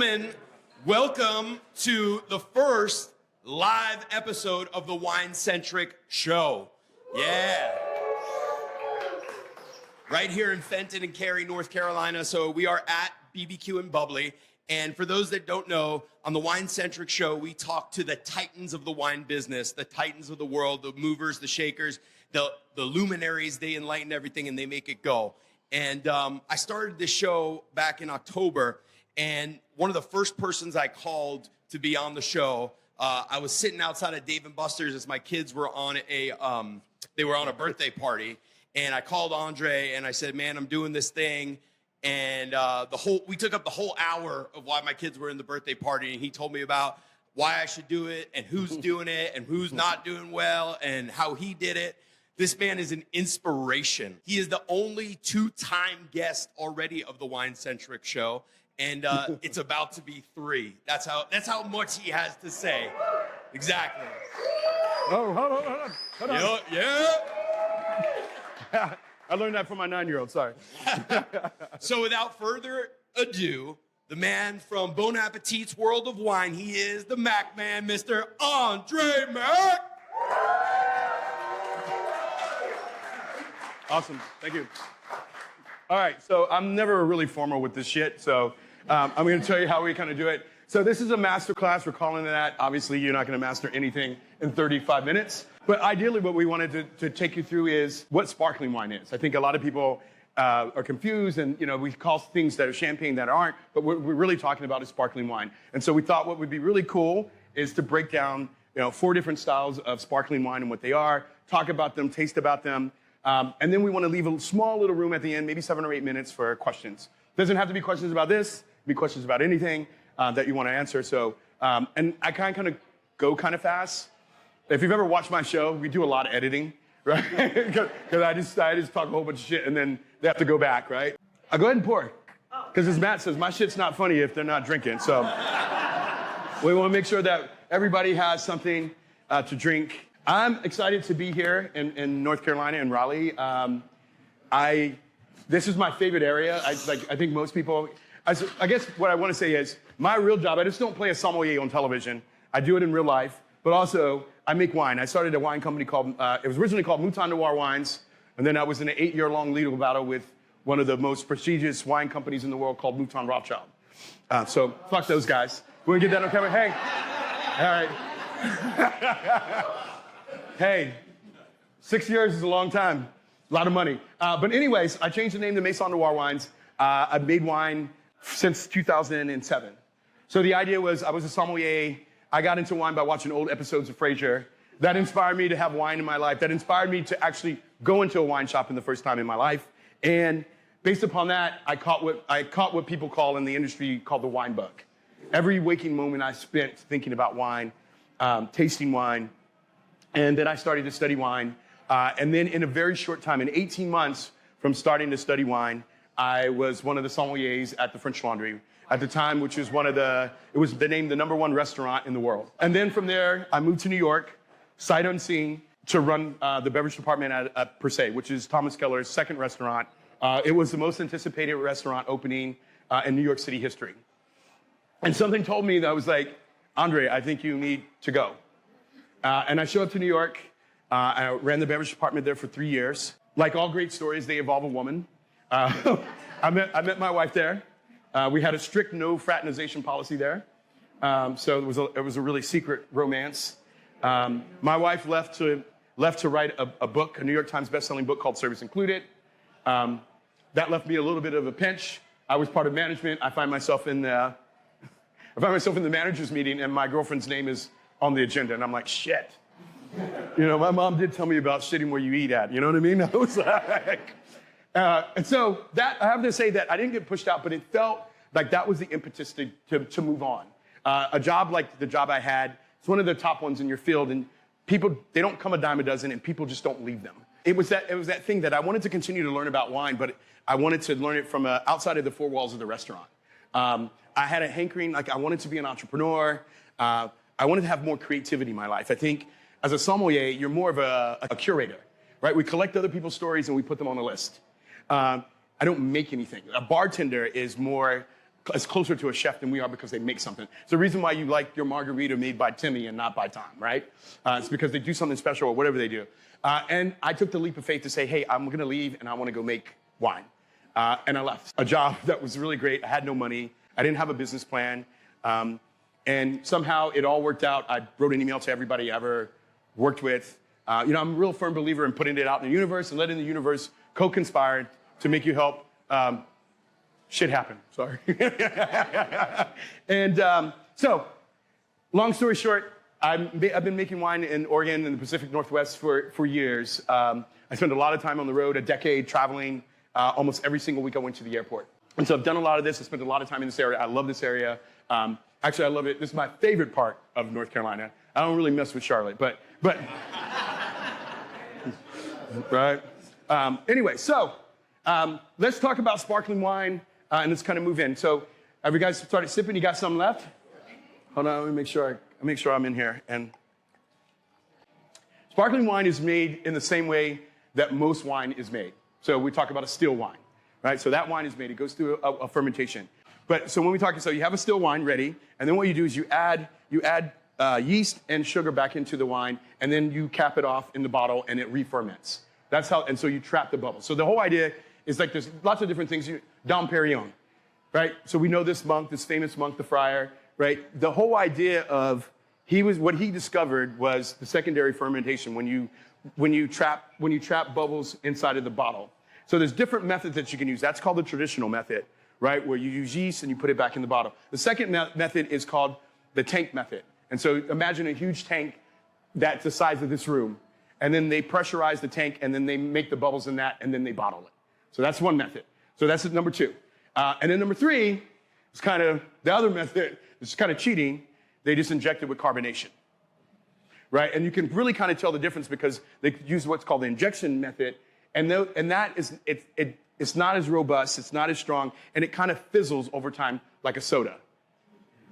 gentlemen, welcome to the first live episode of the Wine-Centric show. Yeah. Right here in Fenton and Cary, North Carolina. So we are at BBQ and Bubbly. And for those that don't know, on the Wine-Centric show, we talk to the titans of the wine business, the titans of the world, the movers, the shakers, the luminaries. They enlighten everything and they make it go. And I started this show back in October. And one of the first persons I called to be on the show, I was sitting outside of Dave & Buster's as my kids were on a birthday party. And I called André and I said, man, I'm doing this thing. And we took up the whole hour of why my kids were in the birthday party. And he told me about why I should do it and who's doing it and who's not doing well and how he did it. This man is an inspiration. He is the only two-time guest already of the Wine-Centric show. And it's about to be 3. That's how much he has to say. Exactly. Oh, hold on. Yeah. I learned that from my 9-year-old, sorry. So without further ado, the man from Bon Appetit's world of wine, he is the Mac man, Mr. André Mack. Awesome, thank you. All right, so I'm never really formal with this shit, so I'm gonna tell you how we kind of do it. So this is a masterclass, we're calling it that. Obviously, you're not gonna master anything in 35 minutes. But ideally, what we wanted to take you through is what sparkling wine is. I think a lot of people are confused, and we call things that are champagne that aren't, but what we're really talking about is sparkling wine. And so we thought what would be really cool is to break down 4 different styles of sparkling wine and what they are, talk about them, taste about them, and then we want to leave a small little room at the end, maybe 7 or 8 minutes for questions. Doesn't have to be questions about this, it can be questions about anything that you want to answer. So, and I kind of go kind of fast. If you've ever watched my show, we do a lot of editing, right? Because I just talk a whole bunch of shit and then they have to go back, right? I'll go ahead and pour. Because as Matt says, my shit's not funny if they're not drinking. So we want to make sure that everybody has something to drink. I'm excited to be here in North Carolina, in Raleigh. This is my favorite area. I think most people, I guess what I want to say is my real job, I just don't play a sommelier on television. I do it in real life, but also I make wine. I started a wine company called, it was originally called Maison Noir Wines, and then I was in an 8-year-long legal battle with one of the most prestigious wine companies in the world called Mouton Rothschild. So fuck those guys. We're gonna get that on camera. Hey, all right. Hey, 6 years is a long time, a lot of money. But anyways, I changed the name to Maison Noir Wines. I've made wine since 2007. So the idea was I was a sommelier. I got into wine by watching old episodes of Frasier. That inspired me to have wine in my life. That inspired me to actually go into a wine shop in the first time in my life. And based upon that, I caught what people call in the industry called the wine bug. Every waking moment I spent thinking about wine, tasting wine, and then I started to study wine. And then in a very short time, in 18 months from starting to study wine, I was one of the sommeliers at the French Laundry at the time, which was it was named the #1 restaurant in the world. And then from there, I moved to New York, sight unseen, to run the beverage department at Per Se, which is Thomas Keller's second restaurant. It was the most anticipated restaurant opening in New York City history. And something told me that I was like, André, I think you need to go. And I showed up to New York. I ran the beverage department there for 3 years. Like all great stories, they involve a woman. I met my wife there. We had a strict no fraternization policy there. So it was a really secret romance. My wife left to write a book, a New York Times bestselling book called Service Included. That left me a little bit of a pinch. I was part of management. I find myself in the manager's meeting and my girlfriend's name is on the agenda. And I'm like, shit. My mom did tell me about shitting where you eat at. You know what I mean? I was like, and so that, I have to say that I didn't get pushed out, but it felt like that was the impetus to move on. A job like the job I had, it's one of the top ones in your field, and people, they don't come a dime a dozen, and people just don't leave them. It was that thing that I wanted to continue to learn about wine, but I wanted to learn it from outside of the 4 walls of the restaurant. I had a hankering, like I wanted to be an entrepreneur. I wanted to have more creativity in my life. I think as a sommelier, you're more of a curator, right? We collect other people's stories and we put them on a list. I don't make anything. A bartender is more is closer to a chef than we are because they make something. It's the reason why you like your margarita made by Timmy and not by Tom, right? It's because they do something special or whatever they do. And I took the leap of faith to say, hey, I'm gonna leave and I wanna go make wine. And I left a job that was really great. I had no money. I didn't have a business plan. And somehow it all worked out. I wrote an email to everybody I ever worked with. I'm a real firm believer in putting it out in the universe and letting the universe co-conspire to make you help shit happen. Sorry. And so, long story short, I've been making wine in Oregon and the Pacific Northwest for years. I spent a lot of time on the road, a decade traveling. Almost every single week I went to the airport. And so I've done a lot of this. I spent a lot of time in this area. I love this area. Actually, I love it. This is my favorite part of North Carolina. I don't really mess with Charlotte, but right? Anyway, so let's talk about sparkling wine, and let's kind of move in. So have you guys started sipping? You got some left? Hold on, let me make sure I'm in here. And sparkling wine is made in the same way that most wine is made. So we talk about a still wine, right? So that wine is made. It goes through a fermentation. But so when we talk, so you have a still wine ready, and then what you do is you add yeast and sugar back into the wine, and then you cap it off in the bottle, and it re-ferments. That's how, and so you trap the bubbles. So the whole idea is like there's lots of different things. Dom Perignon, right? So we know this monk, this famous monk, the friar, right? The whole idea of what he discovered was the secondary fermentation when you trap bubbles inside of the bottle. So there's different methods that you can use. That's called the traditional method, right? Where you use yeast and you put it back in the bottle. The second method is called the tank method. And so imagine a huge tank that's the size of this room. And then they pressurize the tank and then they make the bubbles in that and then they bottle it. So that's one method. So that's number two. And then number three is kind of the other method. It's kind of cheating. They just inject it with carbonation. Right? And you can really kind of tell the difference because they use what's called the injection method. And that is, it's not as robust, it's not as strong, and it kind of fizzles over time like a soda.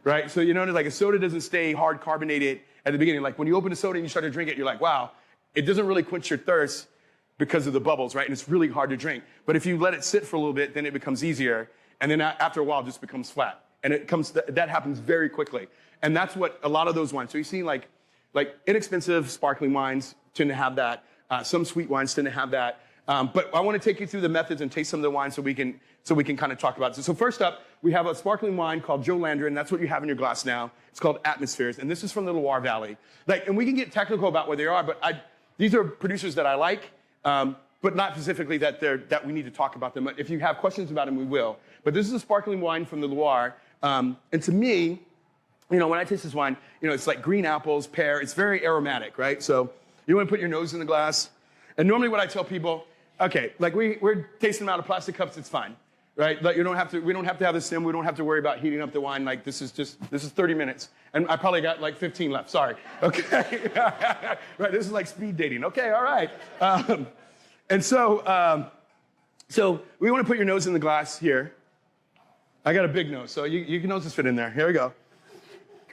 Right? So you know, like a soda doesn't stay hard carbonated at the beginning. Like when you open a soda and you start to drink it, you're like, wow, it doesn't really quench your thirst because of the bubbles, right? And it's really hard to drink. But if you let it sit for a little bit, then it becomes easier. And then after a while, it just becomes flat. And that happens very quickly. And that's what a lot of those wines. So you see like inexpensive sparkling wines tend to have that. Some sweet wines tend to have that. But I want to take you through the methods and taste some of the wines so we can kind of talk about it. So first up, we have a sparkling wine called Joe Landron. That's what you have in your glass now. It's called Atmosphères, and this is from the Loire Valley. And we can get technical about where they are, but these are producers that I like, but not specifically that we need to talk about them. If you have questions about them, we will. But this is a sparkling wine from the Loire, and to me, when I taste this wine, it's like green apples, pear. It's very aromatic, right? So you want to put your nose in the glass, and normally what I tell people, okay, like we're tasting them out of plastic cups, it's fine, right? Like we don't have to have the sim, we don't have to worry about heating up the wine. Like this is 30 minutes. And I probably got like 15 left, sorry. Okay, right, this is like speed dating. Okay, all right. And so we want to put your nose in the glass here. I got a big nose, so your nose is fit in there. Here we go.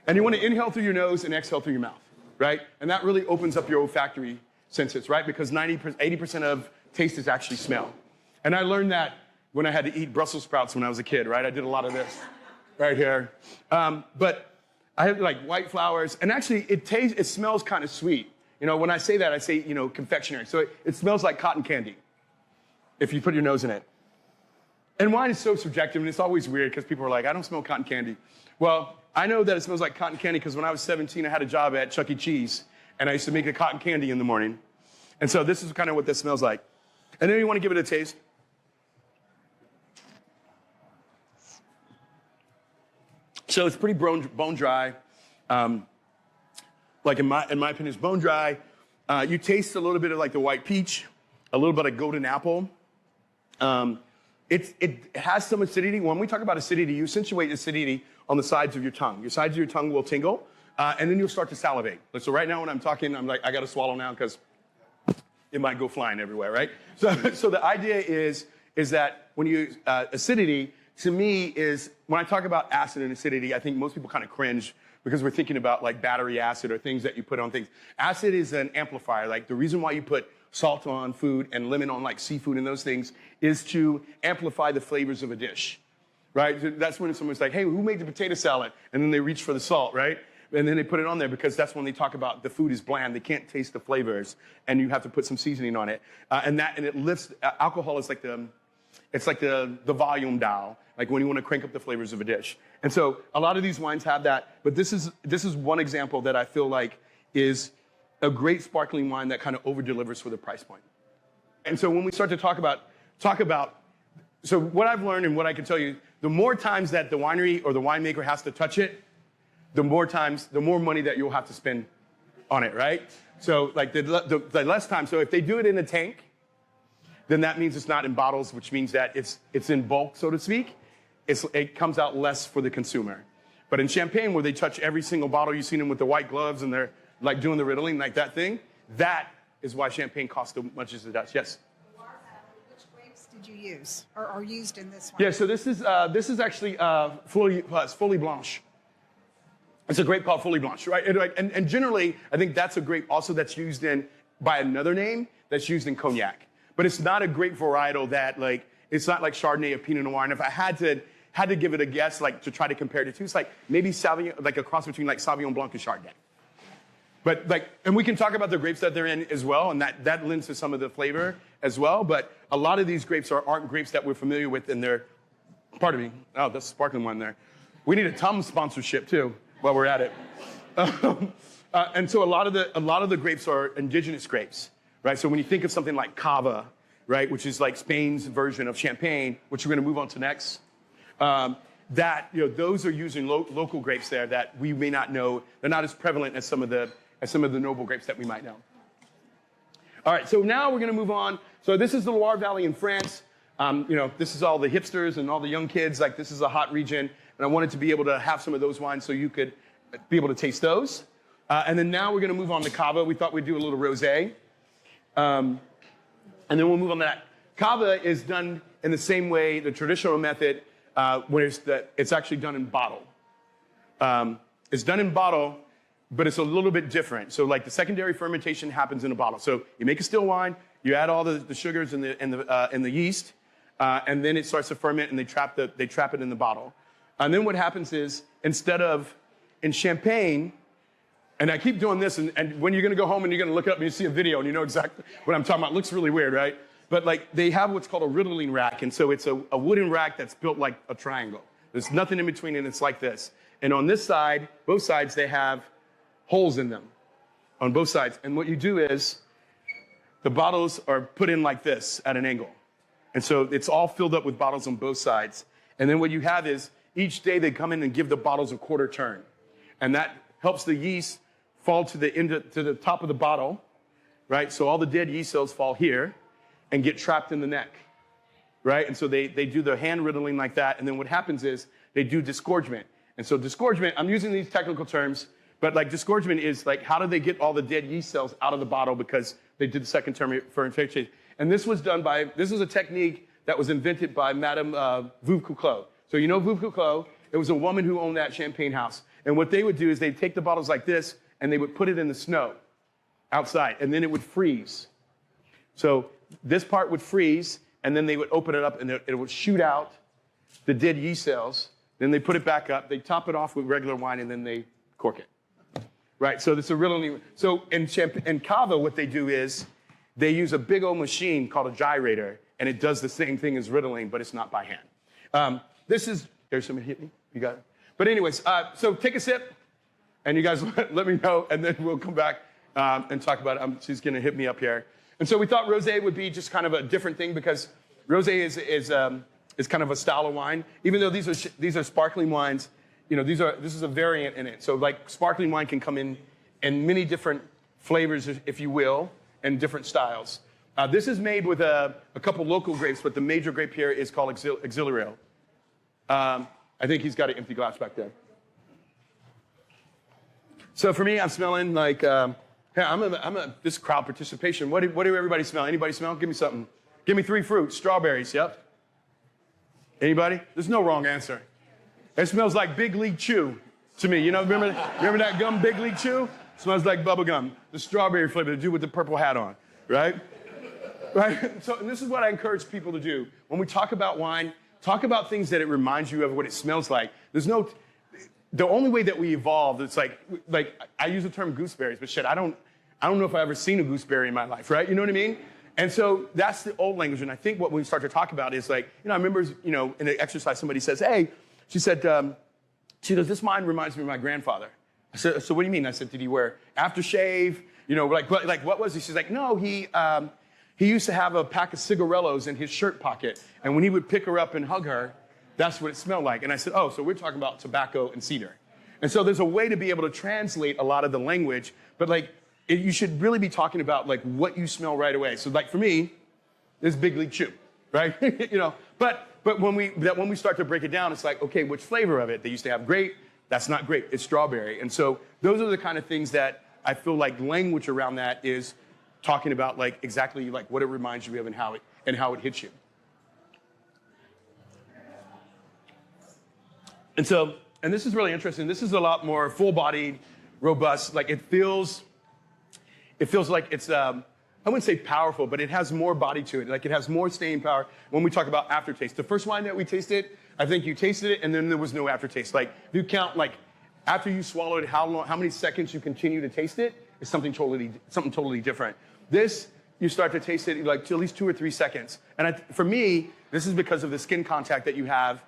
And you want to inhale through your nose and exhale through your mouth, right? And that really opens up your olfactory senses, right? Because 80% of taste is actually smell. And I learned that when I had to eat Brussels sprouts when I was a kid, right? I did a lot of this right here. But I have like white flowers, and actually it smells kind of sweet. When I say that, I say, confectionery. So it smells like cotton candy if you put your nose in it. And wine is so subjective, and it's always weird because people are like, I don't smell cotton candy. Well, I know that it smells like cotton candy because when I was 17, I had a job at Chuck E. Cheese, and I used to make the cotton candy in the morning. And so this is kind of what this smells like. And then you want to give it a taste. So it's pretty bone dry. Like in my opinion, it's bone dry. You taste a little bit of like the white peach, a little bit of golden apple. It has some acidity. When we talk about acidity, you accentuate acidity on the sides of your tongue. Your sides of your tongue will tingle, and then you'll start to salivate. So right now when I'm talking, I'm like, I got to swallow now because it might go flying everywhere, right? So the idea is that when you acidity, to me, is when I talk about acid and acidity, I think most people kind of cringe because we're thinking about like battery acid or things that you put on things. Acid is an amplifier. Like the reason why you put salt on food and lemon on like seafood and those things is to amplify the flavors of a dish. right? That's when someone's like, hey, who made the potato salad? And then they reach for the salt, right? And then they put it on there because that's when they talk about the food is bland. They can't taste the flavors, and you have to put some seasoning on it. And it lifts, alcohol is like the volume dial, like when you want to crank up the flavors of a dish. And so a lot of these wines have that, but this is one example that I feel like is a great sparkling wine that kind of over-delivers for the price point. And so when we start to talk about, so what I've learned and what I can tell you, the more times that the winery or the winemaker has to touch it, the more money that you'll have to spend on it, right? So like the less time, so if they do it in a tank, then that means it's not in bottles, which means that it's in bulk, so to speak. It comes out less for the consumer. But in champagne, where they touch every single bottle, you've seen them with the white gloves and they're like doing the riddling, like that thing, that is why champagne costs as much as it does. Yes? Which grapes did you use or are used in this one? Yeah, so this is actually Folie Blanche. It's a grape called Folie Blanche, right? And generally, I think that's a grape also that's used by another name that's used in cognac. But it's not a grape varietal that it's not like Chardonnay or Pinot Noir. And if I had to give it a guess, like to try to compare it to, it's like maybe Sauvignon, like a cross between like Sauvignon Blanc and Chardonnay. But and we can talk about the grapes that they're in as well, and that lends to some of the flavor as well. But a lot of these grapes aren't grapes that we're familiar with, and they're, pardon me, oh, that's a sparkling one there. We need a Tums sponsorship too while we're at it. And so a lot of the grapes are indigenous grapes, right? So when you think of something like Cava, right, which is like Spain's version of champagne, which we're going to move on to next, those are using local grapes there that we may not know. They're not as prevalent as some of the noble grapes that we might know. All right, so now we're going to move on. So this is the Loire Valley in France. This is all the hipsters and all the young kids. Like, this is a hot region, and I wanted to be able to have some of those wines so you could be able to taste those. And then now we're going to move on to Cava. We thought we'd do a little rosé. And then we'll move on to that. Cava is done in the same way, the traditional method, when it's actually done in bottle. It's done in bottle, but it's a little bit different. So like the secondary fermentation happens in a bottle. So you make a still wine, you add all the sugars and the yeast, and then it starts to ferment, and they trap it in the bottle. And then what happens is, instead of in champagne, and I keep doing this, and when you're going to go home and you're going to look up and you see a video and you know exactly what I'm talking about, it looks really weird, right? But like they have what's called a riddling rack, and so it's a wooden rack that's built like a triangle. There's nothing in between, and it's like this. And on this side, both sides, they have holes in them on both sides. And what you do is the bottles are put in like this at an angle. And so it's all filled up with bottles on both sides. And then what you have is each day they come in and give the bottles a quarter turn. And that helps the yeast fall to the top of the bottle, right? So all the dead yeast cells fall here and get trapped in the neck, right? And so they do the hand riddling like that. And then what happens is they do disgorgement. And so disgorgement, I'm using these technical terms, but like disgorgement is like, how do they get all the dead yeast cells out of the bottle because they did the second term fermentation? And this was a technique that was invented by Madame Veuve Clicquot. So you know Veuve Clicquot? It was a woman who owned that champagne house. And what they would do is they'd take the bottles like this and they would put it in the snow outside, and then it would freeze. So this part would freeze, and then they would open it up and it would shoot out the dead yeast cells. Then they put it back up, they top it off with regular wine, and then they cork it. Right, so it's a really, so in Cava, what they do is they use a big old machine called a gyrator, and it does the same thing as riddling, but it's not by hand. There's somebody hit me, you got it? But anyways, so take a sip, and you guys let me know, and then we'll come back and talk about it. She's gonna hit me up here. And so we thought rosé would be just kind of a different thing because rosé is kind of a style of wine. Even though these are sparkling wines, this is a variant in it. So like sparkling wine can come in many different flavors, if you will, and different styles. This is made with a couple local grapes, but the major grape here is called Auxiliary. I think he's got an empty glass back there. So for me, I'm smelling like, this is crowd participation. What do everybody smell? Anybody smell? Give me something. Give me 3 fruits. Strawberries, yep. Anybody? There's no wrong answer. It smells like Big League Chew to me. Remember that gum, Big League Chew? It smells like bubble gum. The strawberry flavor, the dude with the purple hat on, right? Right? So, and this is what I encourage people to do. When we talk about wine, talk about things that it reminds you of what it smells like. The only way that we evolved, it's like I use the term gooseberries, but shit, I don't know if I've ever seen a gooseberry in my life, right? You know what I mean? And so that's the old language. And I think what we start to talk about is like, I remember, in an exercise, somebody says, hey, she said, this wine reminds me of my grandfather. I said, so what do you mean? I said, did he wear aftershave? What was he? She's like, no, he used to have a pack of cigarillos in his shirt pocket. And when he would pick her up and hug her, that's what it smelled like. And I said, oh, so we're talking about tobacco and cedar. And so there's a way to be able to translate a lot of the language, but you should really be talking about what you smell right away. So for me, there's Big League Chew, right? But when we start to break it down, it's like, okay, which flavor of it? They used to have grape. That's not grape. It's strawberry. And so those are the kind of things that I feel like language around that is talking about exactly what it reminds you of and how it hits you. And this is really interesting. This is a lot more full-bodied, robust. It feels like it's, I wouldn't say powerful, but it has more body to it. It has more staying power when we talk about aftertaste. The first wine that we tasted, I think you tasted it and then there was no aftertaste. If you count after you swallowed it, how many seconds you continue to taste it is something totally different. This, you start to taste it to at least 2 or 3 seconds. And for me, this is because of the skin contact that you have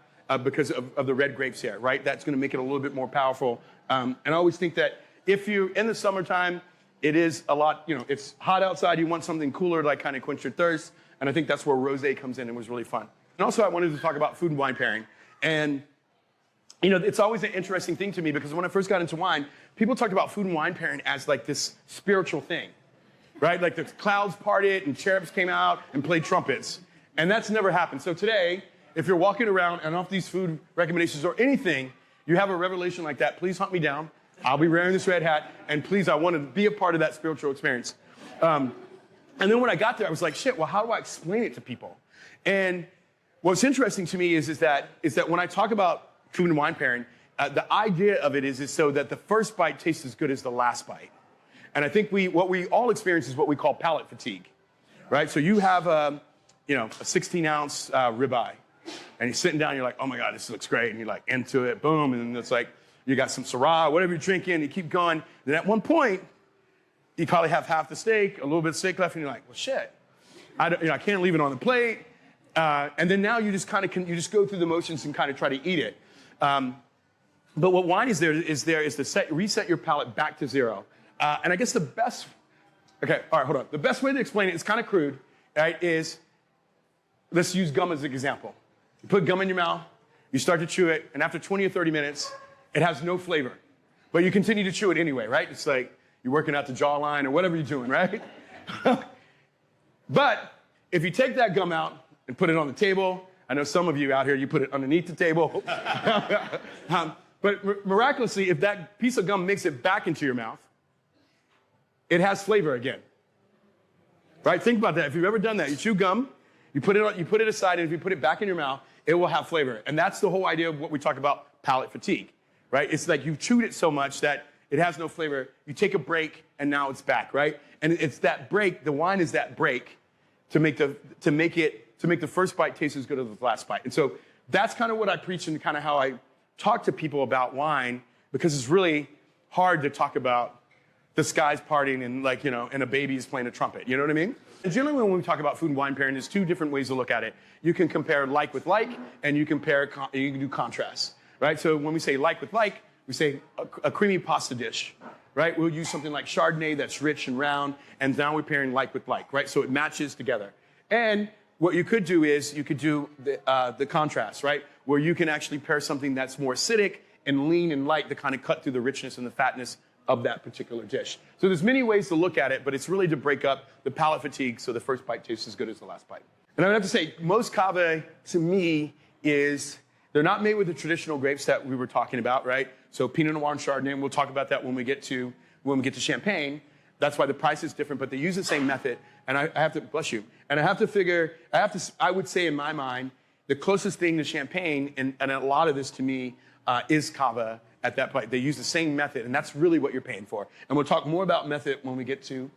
because of the red grapes here, right? That's going to make it a little bit more powerful. And I always think that if you're in the summertime, it is a lot, it's hot outside. You want something cooler to kind of quench your thirst. And I think that's where Rosé comes in and was really fun. And also I wanted to talk about food and wine pairing. And, it's always an interesting thing to me because when I first got into wine, people talked about food and wine pairing as this spiritual thing, right? The clouds parted and cherubs came out and played trumpets. And that's never happened. So today, if you're walking around and off these food recommendations or anything, you have a revelation like that, please hunt me down. I'll be wearing this red hat, and please, I want to be a part of that spiritual experience. And then when I got there, I was like, shit, well, how do I explain it to people? And what's interesting to me is that when I talk about food and wine pairing, the idea of it is so that the first bite tastes as good as the last bite. And I think what we all experience is what we call palate fatigue, right? So you have a 16-ounce ribeye, and you're sitting down, you're like, oh my God, this looks great. And you're into it, boom, and it's you got some Syrah, whatever you're drinking, you keep going. Then at one point, you probably have half the steak, a little bit of steak left, and you're like, well, shit. I can't leave it on the plate. And then now you just go through the motions and kind of try to eat it. But what wine is there is to reset your palate back to zero. And I guess the best way to explain it, it's kind of crude, right, is let's use gum as an example. You put gum in your mouth, you start to chew it, and after 20 or 30 minutes, it has no flavor. But you continue to chew it anyway, right? It's like you're working out the jawline or whatever you're doing, right? But if you take that gum out and put it on the table, I know some of you out here, you put it underneath the table. But miraculously, if that piece of gum makes it back into your mouth, it has flavor again. Right? Think about that. If you've ever done that, you chew gum, you put it aside, and if you put it back in your mouth, it will have flavor. And that's the whole idea of what we talk about palate fatigue. Right? It's like you've chewed it so much that it has no flavor. You take a break, and now it's back, right? And it's that break. The wine is that break to make the first bite taste as good as the last bite. And so that's kind of what I preach and kind of how I talk to people about wine, because it's really hard to talk about the sky's parting and and a baby is playing a trumpet. You know what I mean? And generally, when we talk about food and wine pairing, there's two different ways to look at it. You can compare like with like, and you can do contrast. Right? So when we say like with like, we say a creamy pasta dish, right? We'll use something like Chardonnay that's rich and round, and now we're pairing like with like, right? So it matches together. And what you could do is you could do the contrast, right? Where you can actually pair something that's more acidic and lean and light to kind of cut through the richness and the fatness of that particular dish. So there's many ways to look at it, but it's really to break up the palate fatigue so the first bite tastes as good as the last bite. And I would have to say, most Cava, to me, they're not made with the traditional grapes that we were talking about, right? So Pinot Noir and Chardonnay, and we'll talk about that when we get to Champagne. That's why the price is different, but they use the same method. And I have to, bless you, and I would say in my mind, the closest thing to Champagne, and a lot of this to me, is Cava at that point. They use the same method, and that's really what you're paying for. And we'll talk more about method when we get to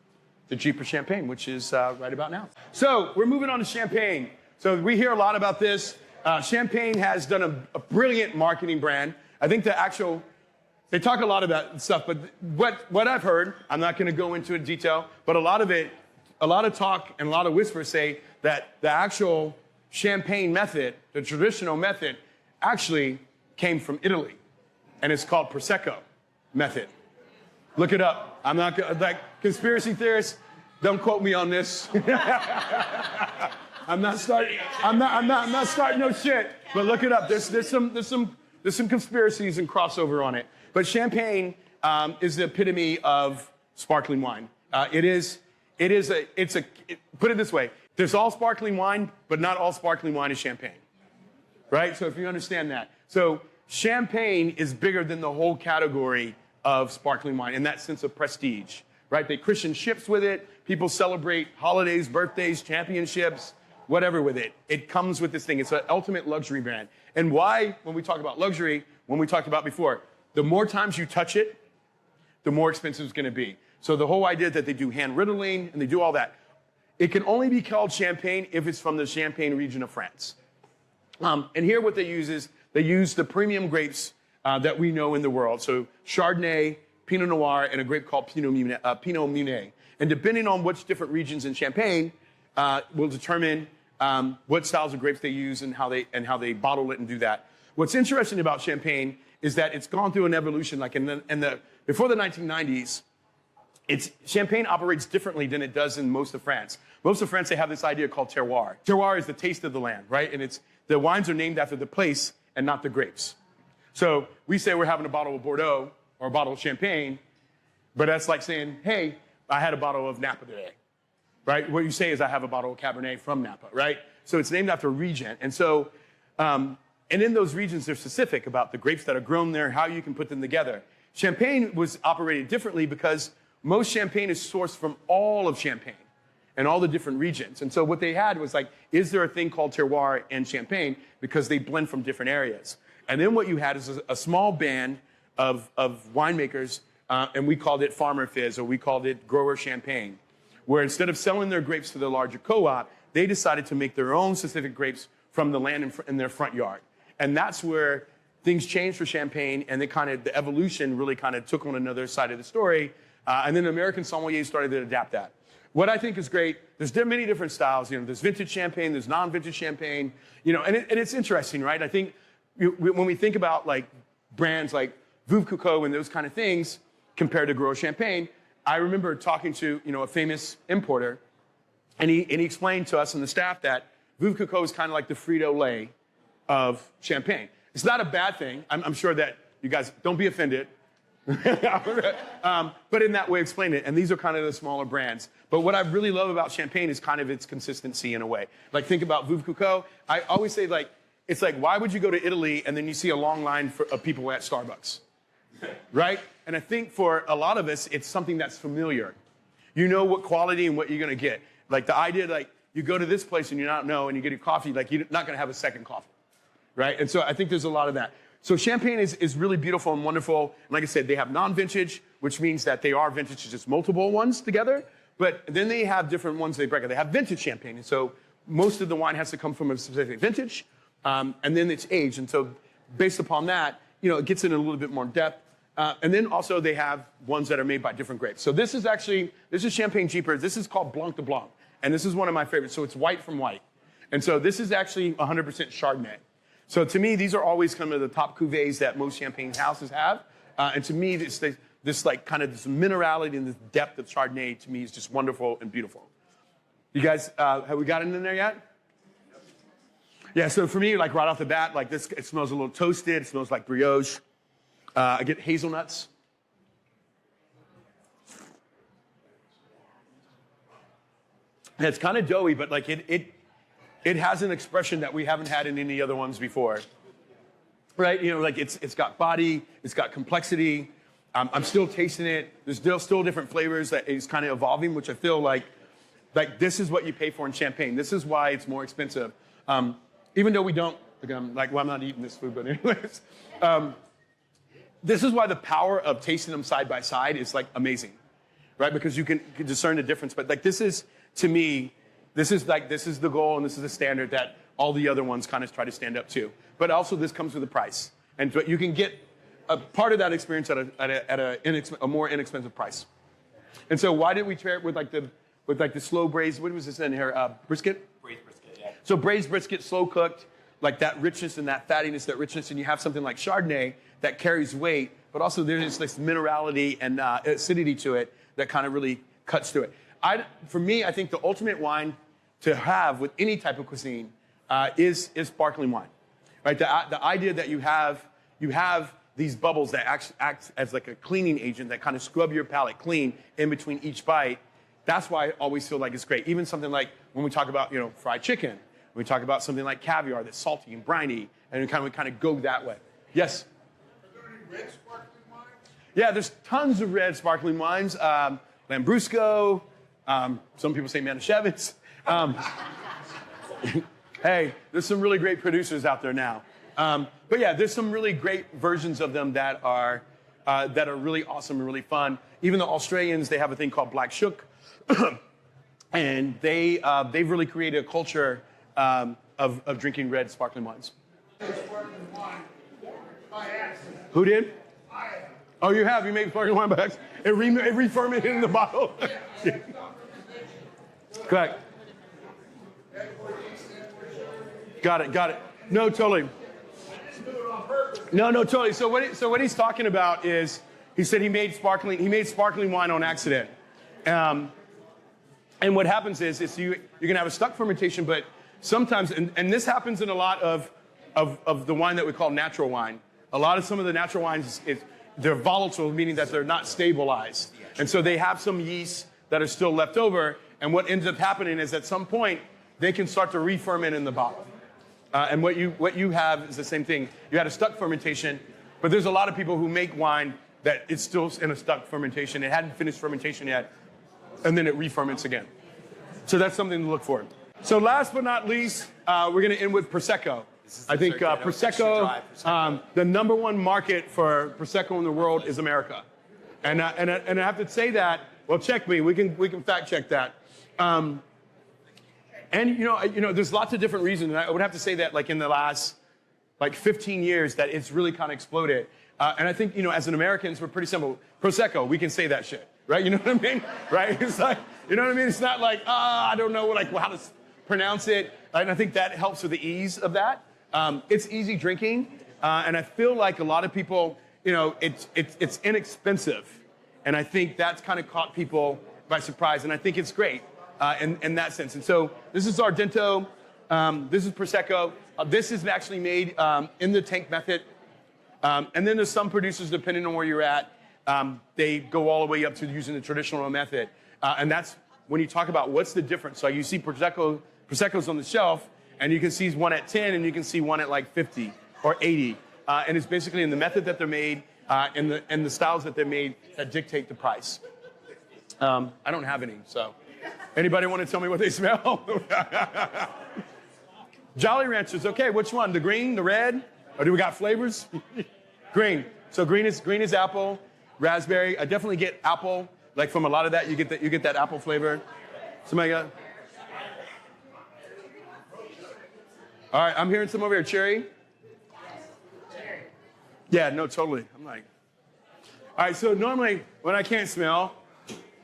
the cheaper Champagne, which is right about now. So we're moving on to Champagne. So we hear a lot about this. Champagne has done a brilliant marketing brand. I think they talk a lot about stuff, but what I've heard, I'm not going to go into in detail, but a lot of talk and a lot of whispers say that the actual champagne method, the traditional method, actually came from Italy, and it's called Prosecco method. Look it up. I'm not like conspiracy theorists. Don't quote me on this. I'm not starting no shit. But look it up. There's some conspiracies and crossover on it. But champagne is the epitome of sparkling wine. Put it this way. There's all sparkling wine, but not all sparkling wine is champagne. Right? So if you understand that. So champagne is bigger than the whole category of sparkling wine in that sense of prestige. Right? They christen ships with it. People celebrate holidays, birthdays, championships, whatever with it. It comes with this thing. It's an ultimate luxury brand. And why, when we talk about luxury, when we talked about before, the more times you touch it, the more expensive it's going to be. So the whole idea that they do hand riddling and they do all that, it can only be called champagne if it's from the Champagne region of France. And here what they use is they use the premium grapes that we know in the world. So Chardonnay, Pinot Noir, and a grape called Pinot Meunier. And depending on which different regions in Champagne will determine what styles of grapes they use and how they bottle it and do that. What's interesting about Champagne is that it's gone through an evolution. Like before the 1990s, Champagne operates differently than it does in most of France. Most of France, they have this idea called terroir. Terroir is the taste of the land, right? And the wines are named after the place and not the grapes. So we say we're having a bottle of Bordeaux or a bottle of Champagne, but that's like saying, hey, I had a bottle of Napa today, right? What you say is I have a bottle of Cabernet from Napa, right? So it's named after a region. And so, and in those regions, they're specific about the grapes that are grown there, how you can put them together. Champagne was operated differently because most champagne is sourced from all of Champagne and all the different regions. And so what they had was like, is there a thing called terroir in Champagne? Because they blend from different areas. And then what you had is a small band of winemakers, and we called it farmer fizz, or we called it grower champagne, where instead of selling their grapes to the larger co-op, they decided to make their own specific grapes from the land in their front yard. And that's where things changed for Champagne, and the evolution really kind of took on another side of the story. And then American sommeliers started to adapt that. What I think is great, there's many different styles. There's vintage champagne, there's non-vintage champagne. And it's interesting, right? I think when we think about like brands like Veuve Clicquot and those kind of things compared to Gros Champagne, I remember talking to a famous importer, and he explained to us and the staff that Veuve Clicquot is kind of like the Frito-Lay of champagne. It's not a bad thing. I'm sure that you guys don't be offended. But in that way, explain it. And these are kind of the smaller brands. But what I really love about Champagne is kind of its consistency in a way. Like, think about Veuve Clicquot. I always say, like, it's like, why would you go to Italy and then you see a long line of people at Starbucks? Right? And I think for a lot of us, it's something that's familiar. You know what quality and what you're going to get. Like, the idea, like, you go to this place and you don't know, and you get a coffee, like, you're not going to have a second coffee. Right? And so I think there's a lot of that. So Champagne is really beautiful and wonderful. And like I said, they have non-vintage, which means that they are vintage, just multiple ones together. But then they have different ones they break. They have vintage Champagne. And so most of the wine has to come from a specific vintage. And then it's aged. And so based upon that, it gets in a little bit more depth. And then also they have ones that are made by different grapes. So this is Champagne Jeepers. This is called Blanc de Blanc. And this is one of my favorites. So it's white from white. And so this is actually 100% Chardonnay. So to me, these are always kind of the top cuvées that most champagne houses have. And to me, this like kind of this minerality and this depth of Chardonnay to me is just wonderful and beautiful. You guys, have we gotten in there yet? Yeah, so for me, like right off the bat, like this, it smells a little toasted. It smells like brioche. I get hazelnuts. And it's kind of doughy, but like it has an expression that we haven't had in any other ones before, right? Like it's got body, it's got complexity. I'm still tasting it. There's still different flavors that is kind of evolving, which I feel like this is what you pay for in Champagne. This is why it's more expensive. Even though we don't, I'm not eating this food, but anyways. This is why the power of tasting them side by side is like amazing, right? Because you can discern the difference. But like this is, to me, this is the goal and this is the standard that all the other ones kind of try to stand up too. But also this comes with a price. And so you can get a part of that experience at a more inexpensive price. And so why did we pair it with the slow braised, what was this in here, brisket? Braised brisket, yeah. So braised brisket, slow cooked, like that richness and that fattiness, that richness, and you have something like Chardonnay that carries weight, but also there's this minerality and acidity to it that kind of really cuts through it. For me, I think the ultimate wine to have with any type of cuisine is sparkling wine, right? The idea that you have these bubbles that act as like a cleaning agent that kind of scrub your palate clean in between each bite. That's why I always feel like it's great. Even something like when we talk about, fried chicken, we talk about something like caviar that's salty and briny, and we kind of go that way. Yes? Are there any red sparkling wines? Yeah, there's tons of red sparkling wines. Lambrusco, some people say Manischewitz. Hey, there's some really great producers out there now. But yeah, there's some really great versions of them that are really awesome and really fun. Even the Australians, they have a thing called Black Shook, and they've really created a culture of drinking red sparkling wines. Sparkling wine by accident. Who did? I have. Oh, you have? You made sparkling wine by accident? It re-fermented in the bottle? Correct. Got it. No, totally. No, totally. So what he's talking about is, he said he made sparkling wine on accident. And what happens is you're going to have a stuck fermentation, but sometimes, and this happens in a lot of the wine that we call natural wine. Some of the natural wines, they're volatile, meaning that they're not stabilized. And so they have some yeast that are still left over, and what ends up happening is at some point, they can start to re-ferment in the bottle. And what you have is the same thing. You had a stuck fermentation, but there's a lot of people who make wine that it's still in a stuck fermentation. It hadn't finished fermentation yet, and then it re-ferments again. So that's something to look for. So last but not least, we're going to end with Prosecco. I think Prosecco, the number one market for Prosecco in the world is America. And I have to say that, well, check me. We can fact check that. And there's lots of different reasons. And I would have to say that, like in the last 15 years, that it's really kind of exploded. And I think as an Americans, we're pretty simple. Prosecco, we can say that shit, right? You know what I mean, right? It's like, you know what I mean. It's not like I don't know how to pronounce it. And I think that helps with the ease of that. It's easy drinking, and I feel like a lot of people, it's inexpensive, and I think that's kind of caught people by surprise. And I think it's great. In that sense. And so this is Zardetto, this is Prosecco. This is actually made in the tank method. And then there's some producers, depending on where you're at, they go all the way up to using the traditional method. And that's when you talk about what's the difference. So you see Prosecco's on the shelf, and you can see one at 10, and you can see one at like 50 or 80. And it's basically in the method that they're made and the styles that they're made that dictate the price. I don't have any, so. Anybody want to tell me what they smell? Jolly Ranchers. Okay, which one? The green, the red? Or do we got flavors? Green. So green is apple, raspberry. I definitely get apple. Like from a lot of that, you get that apple flavor. Somebody got? All right, I'm hearing some over here. Cherry. Yeah, no, totally. I'm like, all right. So normally when I can't smell,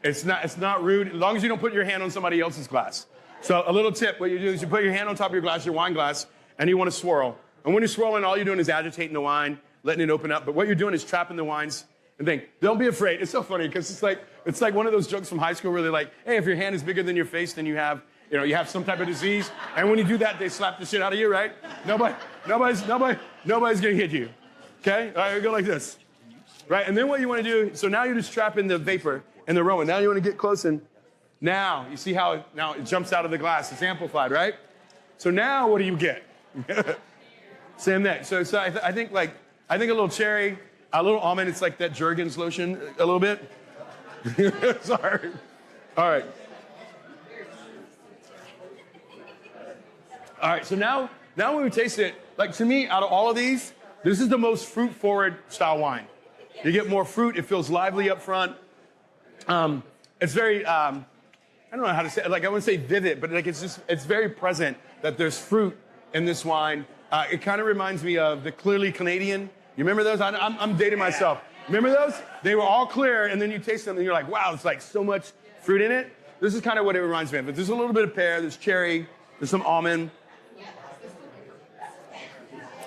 it's not rude, as long as you don't put your hand on somebody else's glass. So a little tip, what you do is you put your hand on top of your glass, your wine glass, and you want to swirl. And when you're swirling, all you're doing is agitating the wine, letting it open up. But what you're doing is trapping the wines and think, don't be afraid. It's so funny because it's like one of those jokes from high school where they're like, hey, if your hand is bigger than your face, then you have some type of disease. And when you do that, they slap the shit out of you, right? Nobody's gonna hit you. Okay? All right, we go like this. Right? And then what you want to do, so now you're just trapping the vapor and the aroma. Now you want to get close, and now you see how now it jumps out of the glass. It's amplified, right? So now what do you get? Same thing. So I think a little cherry, a little almond. It's like that Jergens lotion a little bit. Sorry. All right. All right. So now when we taste it, like to me, out of all of these, this is the most fruit-forward style wine. You get more fruit. It feels lively up front. It's very, I don't know how to say it. Like, I wouldn't say vivid, but like it's very present that there's fruit in this wine. It kind of reminds me of the Clearly Canadian. You remember those? I'm dating myself. Remember those? They were all clear, and then you taste them, and you're like, wow, it's like so much fruit in it. This is kind of what it reminds me of. But there's a little bit of pear, there's cherry, there's some almond.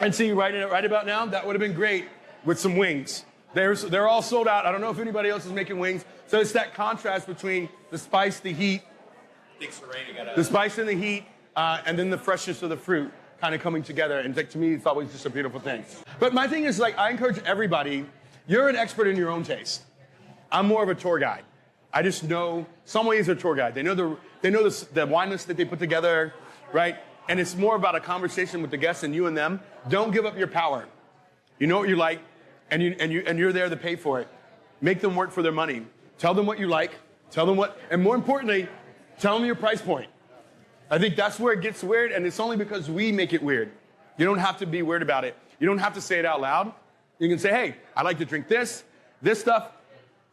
And see, right about now, that would have been great with some wings. They're all sold out. I don't know if anybody else is making wings. So it's that contrast between the spice, the heat, the spice and the heat, and then the freshness of the fruit kind of coming together. And to me, it's always just a beautiful thing. But my thing is, like, I encourage everybody, you're an expert in your own taste. I'm more of a tour guide. I just know, sommeliers are tour guide. They know the wine list that they put together, right? And it's more about a conversation with the guests and you and them. Don't give up your power. You know what you like, and you're there to pay for it. Make them work for their money. Tell them what you like. Tell them what, and more importantly, tell them your price point. I think that's where it gets weird, and it's only because we make it weird. You don't have to be weird about it. You don't have to say it out loud. You can say, hey, I like to drink this stuff,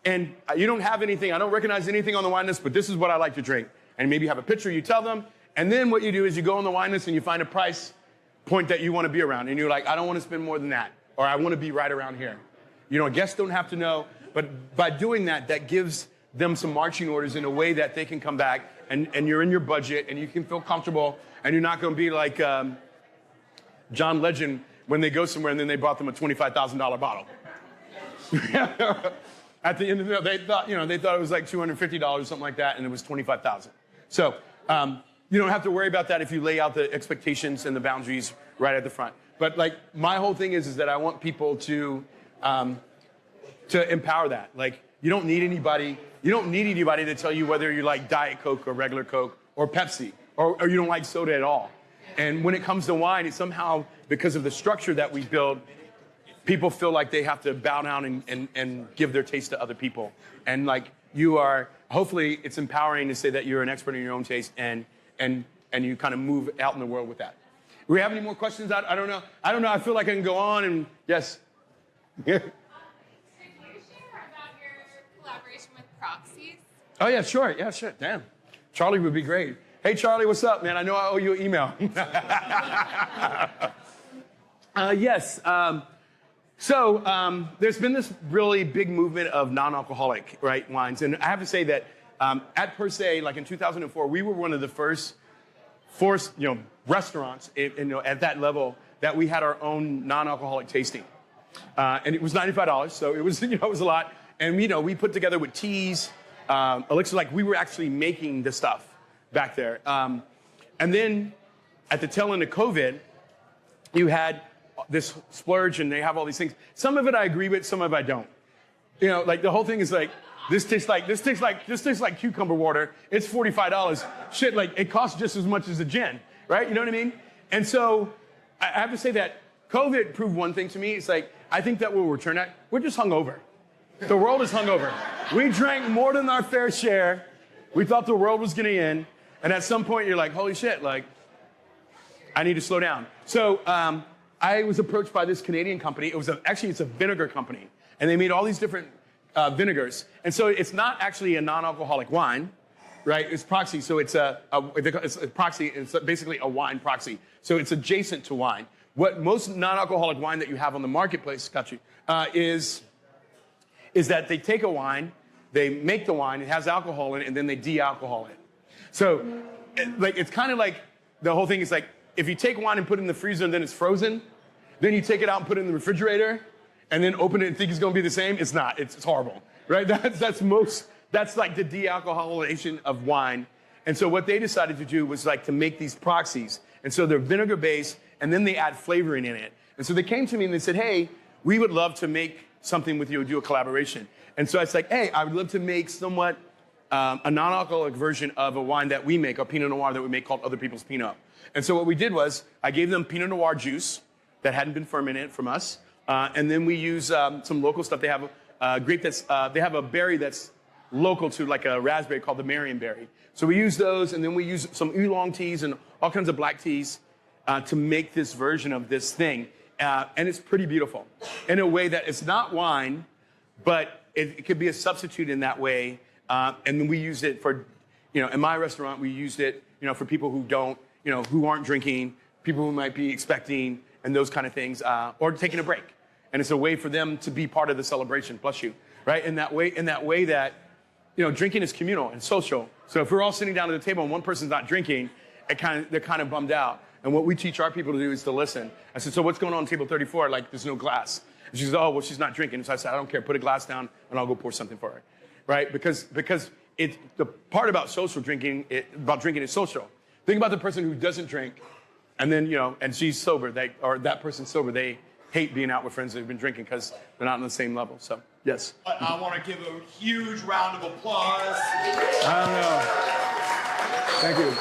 and you don't have anything. I don't recognize anything on the wine list, but this is what I like to drink. And maybe you have a picture, you tell them, and then what you do is you go on the wine list and you find a price point that you want to be around. And you're like, I don't want to spend more than that, or I want to be right around here. You know, guests don't have to know, but by doing that, that gives them some marching orders in a way that they can come back and you're in your budget and you can feel comfortable and you're not going to be like John Legend when they go somewhere and then they bought them a $25,000 bottle. At the end of the day, they thought it was like $250 or something like that, and it was $25,000. So you don't have to worry about that if you lay out the expectations and the boundaries right at the front. But like my whole thing is that I want people to empower that. Like you don't need anybody to tell you whether you like Diet Coke or regular Coke or Pepsi or you don't like soda at all. And when it comes to wine, it's somehow because of the structure that we build, people feel like they have to bow down and give their taste to other people. And like you are, hopefully it's empowering to say that you're an expert in your own taste and you kind of move out in the world with that. Do we have any more questions? I don't know. I feel like I can go on and yes. Could you share about your collaboration with Proxies? Oh yeah, sure. Yeah, sure. Damn. Charlie would be great. Hey Charlie, what's up, man? I know I owe you an email. Yes. So there's been this really big movement of non-alcoholic, right, wines. And I have to say that at Per Se, like in 2004, we were one of the first restaurants at that level that we had our own non-alcoholic tasting. And it was $95, so it was, it was a lot. And, we put together with teas, elixirs, like we were actually making the stuff back there. And then at the tail end of COVID, you had this splurge and they have all these things. Some of it I agree with, some of it I don't. Like the whole thing is like, this tastes like cucumber water. It's $45. Shit, like it costs just as much as a gin, right? You know what I mean? And so I have to say that COVID proved one thing to me. It's like, I think that we'll return that. We're just hungover. The world is hungover. We drank more than our fair share. We thought the world was gonna end. And at some point you're like, holy shit, like, I need to slow down. So I was approached by this Canadian company. It's a vinegar company. And they made all these different vinegars. And so it's not actually a non-alcoholic wine, right? It's proxy. So it's a proxy. It's basically a wine proxy. So it's adjacent to wine. What most non-alcoholic wine that you have on the marketplace, is that they take a wine, they make the wine, it has alcohol in it, and then they de-alcohol it. So it's kind of like the whole thing is like, if you take wine and put it in the freezer and then it's frozen, then you take it out and put it in the refrigerator and then open it and think it's going to be the same, it's not. It's horrible, right? That's like the de-alcoholization of wine. And so what they decided to do was like to make these proxies. And so they're vinegar based and then they add flavoring in it. And so they came to me and they said, hey, we would love to make something with you, do a collaboration. And so it's like, hey, I would love to make somewhat a non-alcoholic version of a wine that we make, a Pinot Noir that we make called Other People's Pinot. And so what we did was I gave them Pinot Noir juice that hadn't been fermented from us. And then we use some local stuff. They have a grape they have a berry that's local to like a raspberry called the Marionberry. So we use those and then we use some oolong teas and all kinds of black teas to make this version of this thing. And it's pretty beautiful in a way that it's not wine, but it could be a substitute in that way. And then we use it for, in my restaurant, we used it, for people who don't, who aren't drinking, people who might be expecting and those kind of things, or taking a break. And it's a way for them to be part of the celebration, bless you, right? In that way that, drinking is communal and social. So if we're all sitting down at the table and one person's not drinking, they're kind of bummed out. And what we teach our people to do is to listen. I said, so what's going on table 34? Like, there's no glass. And she says, oh, well, she's not drinking. So I said, I don't care. Put a glass down, and I'll go pour something for her, right? Because it's the part about social drinking, about drinking is social. Think about the person who doesn't drink, and then, and she's sober, or that person's sober. They hate being out with friends that have been drinking because they're not on the same level. So, yes. I want to give a huge round of applause. I don't know. Thank you.